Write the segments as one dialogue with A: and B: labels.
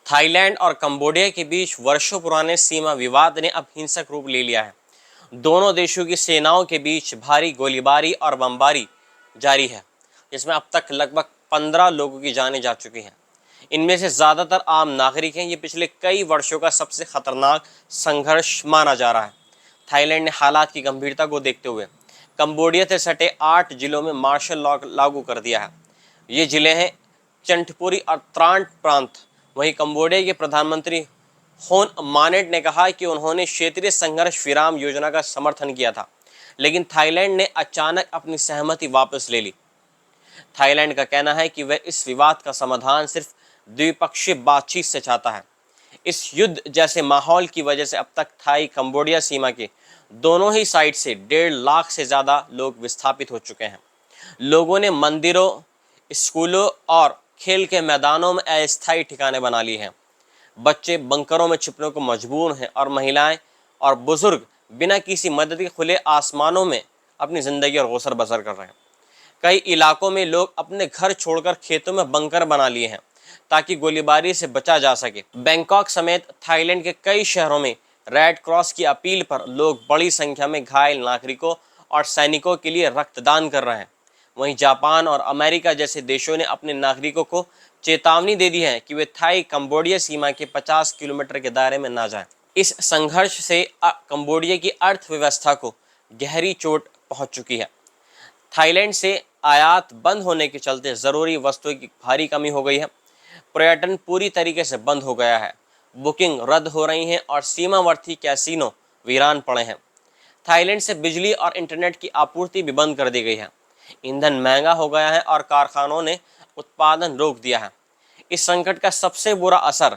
A: Thailand और Cambodia के बीच वर्षों पुराने सीमा विवाद ने अब हिंसक रूप ले लिया है। दोनों देशों की सेनाओं के बीच भारी गोलीबारी और बमबारी जारी है, जिसमें अब तक लगभग 15 लोगों की जानें जा चुकी हैं। इनमें से ज़्यादातर आम नागरिक हैं। ये पिछले कई वर्षों का सबसे खतरनाक संघर्ष माना जा रहा है। थाईलैंड ने हालात की गंभीरता को देखते हुए कंबोडिया से सटे 8 जिलों में मार्शल लॉ लागू कर दिया है। ये जिले हैं चंठपुरी और त्रांट प्रांत। वहीं कंबोडिया के प्रधानमंत्री होन मानेट ने कहा कि उन्होंने क्षेत्रीय संघर्ष विराम योजना का समर्थन किया था, लेकिन थाईलैंड ने अचानक अपनी सहमति वापस ले ली। थाईलैंड का कहना है कि वह इस विवाद का समाधान सिर्फ द्विपक्षीय बातचीत से चाहता है। इस युद्ध जैसे माहौल की वजह से अब तक थाई कंबोडिया सीमा के दोनों ही साइड से 1.5 लाख से ज़्यादा लोग विस्थापित हो चुके हैं। लोगों ने मंदिरों, स्कूलों और खेल के मैदानों में अस्थायी ठिकाने बना लिए हैं। बच्चे बंकरों में छिपने को मजबूर हैं और महिलाएं और बुजुर्ग बिना किसी मदद के खुले आसमानों में अपनी ज़िंदगी और गुजर बसर कर रहे हैं। कई इलाकों में लोग अपने घर छोड़कर खेतों में बंकर बना लिए हैं ताकि गोलीबारी से बचा जा सके। बैंकॉक समेत थाईलैंड के कई शहरों में रेड क्रॉस की अपील पर लोग बड़ी संख्या में घायल नागरिकों और सैनिकों के लिए रक्तदान कर रहे हैं। वहीं जापान और अमेरिका जैसे देशों ने अपने नागरिकों को चेतावनी दे दी है कि वे थाई कंबोडिया सीमा के 50 किलोमीटर के दायरे में ना जाएं। इस संघर्ष से कंबोडिया की अर्थव्यवस्था को गहरी चोट पहुंच चुकी है। थाईलैंड से आयात बंद होने के चलते ज़रूरी वस्तुओं की भारी कमी हो गई है। पर्यटन पूरी तरीके से बंद हो गया है। बुकिंग रद्द हो रही हैं और सीमावर्ती कैसीनो वीरान पड़े हैं। थाईलैंड से बिजली और इंटरनेट की आपूर्ति भी बंद कर दी गई है। ईंधन महंगा हो गया है और कारखानों ने उत्पादन रोक दिया है। इस संकट का सबसे बुरा असर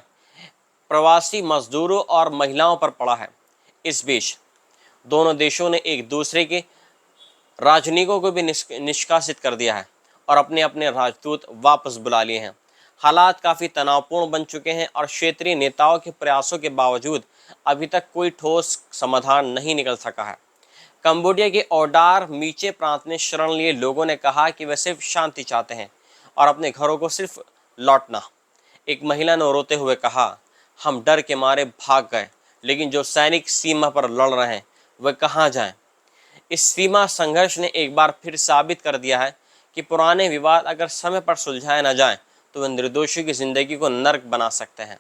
A: प्रवासी मजदूरों और महिलाओं पर पड़ा है। इस बीच दोनों देशों ने एक दूसरे के राजनयिकों को भी निष्कासित कर दिया है और अपने अपने राजदूत वापस बुला लिए हैं। हालात काफ़ी तनावपूर्ण बन चुके हैं और क्षेत्रीय नेताओं के प्रयासों के बावजूद अभी तक कोई ठोस समाधान नहीं निकल सका है। कंबोडिया के ओडार मीचे प्रांत में शरण लिए लोगों ने कहा कि वे सिर्फ शांति चाहते हैं और अपने घरों को सिर्फ लौटना। एक महिला ने रोते हुए कहा, हम डर के मारे भाग गए, लेकिन जो सैनिक सीमा पर लड़ रहे हैं वे कहाँ जाएं? इस सीमा संघर्ष ने एक बार फिर साबित कर दिया है कि पुराने विवाद अगर समय पर सुलझाए न जाएं तो वे निर्दोषियों की जिंदगी को नर्क बना सकते हैं।